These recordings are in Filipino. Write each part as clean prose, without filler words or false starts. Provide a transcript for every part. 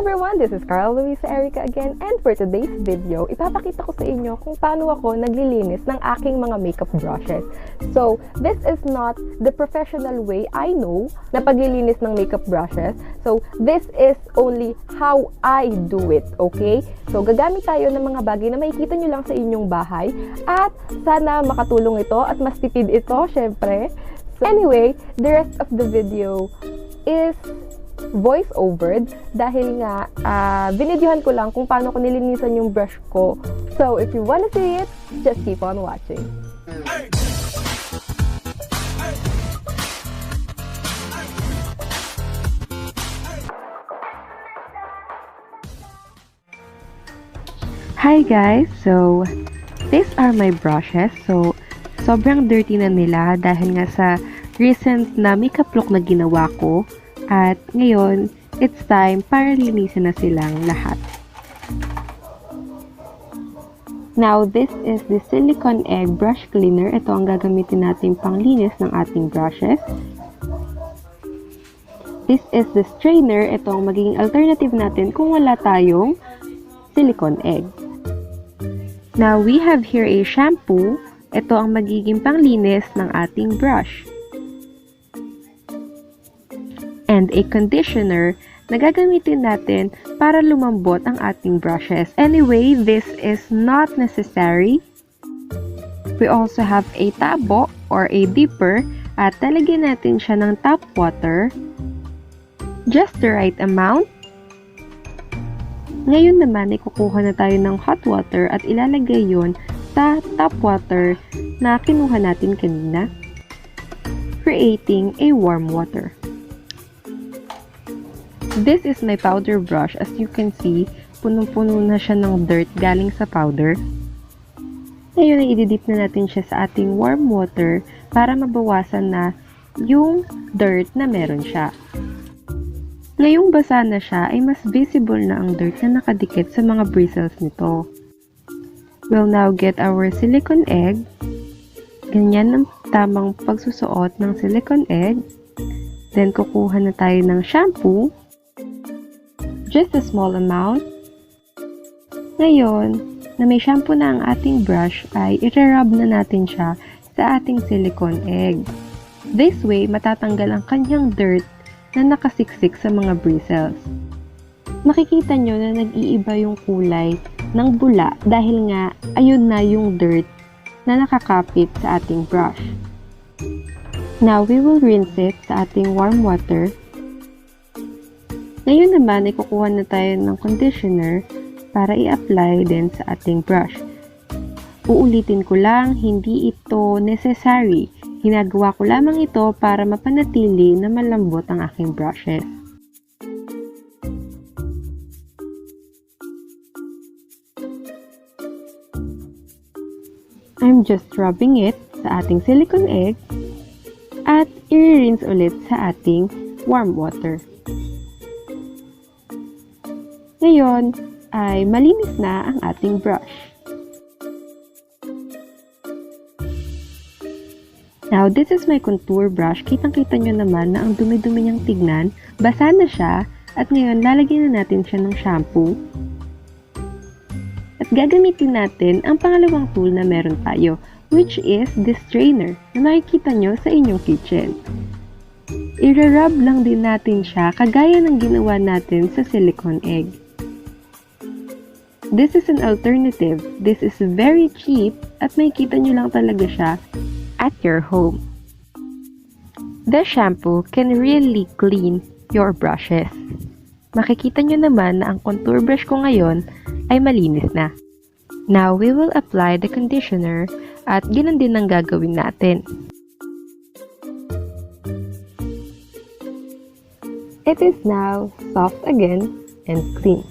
everyone! This is Erica again, and for today's video, ipapakita ko sa inyo kung paano ako naglilinis ng aking mga makeup brushes. So, this is not the professional way I know na paglilinis ng makeup brushes. So, this is only how I do it, okay? So, gagamit tayo ng mga bagay na makikita nyo lang sa inyong bahay at sana makatulong ito at mas tipid ito, syempre. So, anyway, the rest of the video is voice-overed dahil nga binidyohan ko lang kung paano ko nilinisan yung brush ko. So, if you wanna see it, just keep on watching. Hi guys! So, these are my brushes. So, sobrang dirty na nila dahil nga sa recent na makeup look na ginawa ko. At ngayon, it's time para linisin na silang lahat. Now, this is the Silicone Egg Brush Cleaner. Ito ang gagamitin natin panglinis ng ating brushes. This is the strainer. Ito ang magiging alternative natin kung wala tayong silicone egg. Now, we have here a shampoo. Ito ang magiging panglinis ng ating brush. And a conditioner na gagamitin natin para lumambot ang ating brushes. Anyway, this is not necessary. We also have a tabo or a dipper at talagyan natin siya ng tap water. Just the right amount. Ngayon naman ay kukuha na tayo ng hot water at ilalagay yon sa tap water na kinuha natin kanina, creating a warm water. This is my powder brush. As you can see, punong-puno na siya ng dirt galing sa powder. Ngayon ay ididip na natin siya sa ating warm water para mabawasan na yung dirt na meron siya. Ngayong basa na siya ay mas visible na ang dirt na nakadikit sa mga bristles nito. We'll now get our silicone egg. Ganyan ang tamang pagsusuot ng silicone egg. Then kukuha na tayo ng shampoo. Just a small amount. Ngayon, na may shampoo na ang ating brush, ay i-rub na natin siya sa ating silicone egg. This way, matatanggal ang kanyang dirt na nakasiksik sa mga bristles. Makikita nyo na nag-iiba yung kulay ng bula dahil nga ayun na yung dirt na nakakapit sa ating brush. Now, we will rinse it sa ating warm water. Ngayon naman ay kukuha na tayo ng conditioner para i-apply din sa ating brush. Uulitin ko lang, hindi ito necessary. Ginagawa ko lamang ito para mapanatili na malambot ang aking brushes. I'm just rubbing it sa ating silicone egg at i-rinse ulit sa ating warm water. Ngayon ay malinis na ang ating brush. Now, this is my contour brush. Kitang-kita nyo naman na ang dumi-dumi niyang tignan. Basa na siya at ngayon lalagyan na natin siya ng shampoo. At gagamitin natin ang pangalawang tool na meron tayo, which is the strainer na makikita nyo sa inyong kitchen. I-rub lang din natin siya kagaya ng ginawa natin sa silicone egg. This is an alternative. This is very cheap at makikita nyo lang talaga siya at your home. The shampoo can really clean your brushes. Makikita nyo naman na ang contour brush ko ngayon ay malinis na. Now, we will apply the conditioner at ganoon din ang gagawin natin. It is now soft again and clean.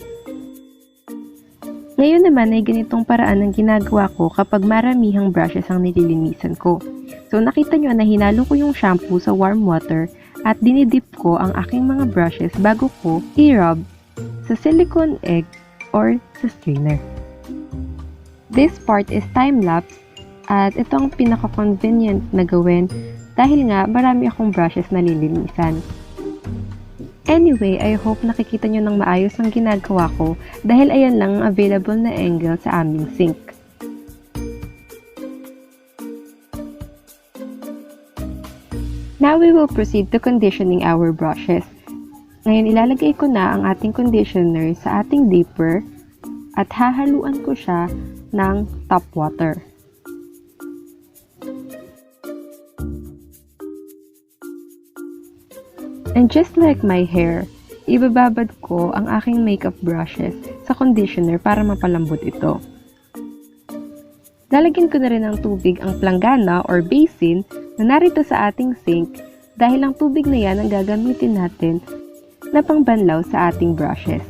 Ngayon naman ay ganitong paraan ang ginagawa ko kapag maramihang brushes ang nililinisan ko. So nakita nyo na hinalo ko yung shampoo sa warm water at dinidip ko ang aking mga brushes bago ko i-rub sa silicone egg or sa strainer. This part is time-lapse at ito ang pinaka-convenient na gawin dahil nga marami akong brushes na nililinisan. Anyway, I hope nakikita nyo ng maayos ang ginagawa ko dahil ayan lang ang available na angle sa aming sink. Now we will proceed to conditioning our brushes. Ngayon ilalagay ko na ang ating conditioner sa ating dipper at hahaluan ko siya ng tap water. And just like my hair, ibababad ko ang aking makeup brushes sa conditioner para mapalambot ito. Lalagyan ko na rin ng tubig ang planggana or basin na narito sa ating sink dahil ang tubig na yan ang gagamitin natin na pangbanlaw sa ating brushes.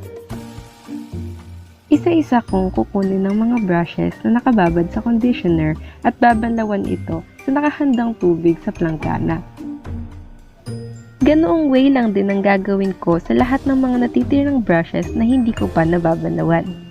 Isa-isa kong kukunin ng mga brushes na nakababad sa conditioner at babanlawan ito sa nakahandang tubig sa planggana. Ganoong way lang din ang gagawin ko sa lahat ng mga natitirang brushes na hindi ko pa nababanawan.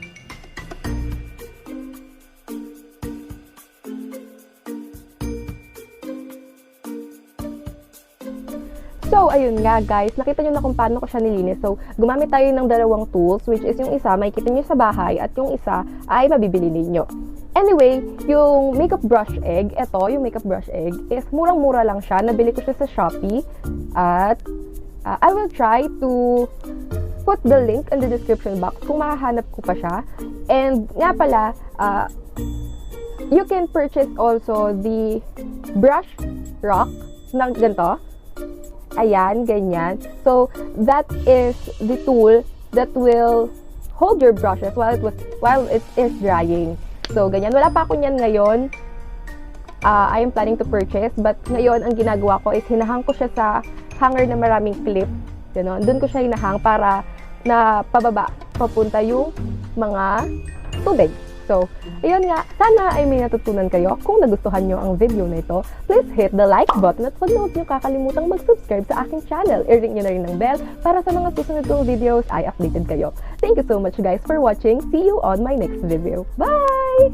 So, ayun nga guys, nakita nyo na kung paano ko siya nilinis. So, gumamit tayo ng dalawang tools, which is yung isa, makikita nyo sa bahay, at yung isa ay mabibili ninyo. Anyway, yung makeup brush egg, yung makeup brush egg, is murang-mura lang siya. Nabili ko siya sa Shopee. At I will try to put the link in the description box kung mahahanap ko pa siya. And nga pala, you can purchase also the brush rock na ganito. Ayan, ganyan. So, that is the tool that will hold your brushes while it is drying. So, ganyan. Wala pa ako niyan ngayon. I am planning to purchase. But ngayon, ang ginagawa ko is hinahang ko siya sa hanger na maraming clip. Ganon. Doon ko siya hinahang para na pababa, papunta yung mga tubig. So, ayun nga. Sana ay may natutunan kayo. Kung nagustuhan nyo ang video na ito, please hit the like button at huwag nyo kakalimutang mag-subscribe sa aking channel. I-ring nyo na rin ng bell para sa mga susunod kong videos ay updated kayo. Thank you so much guys for watching. See you on my next video. Bye!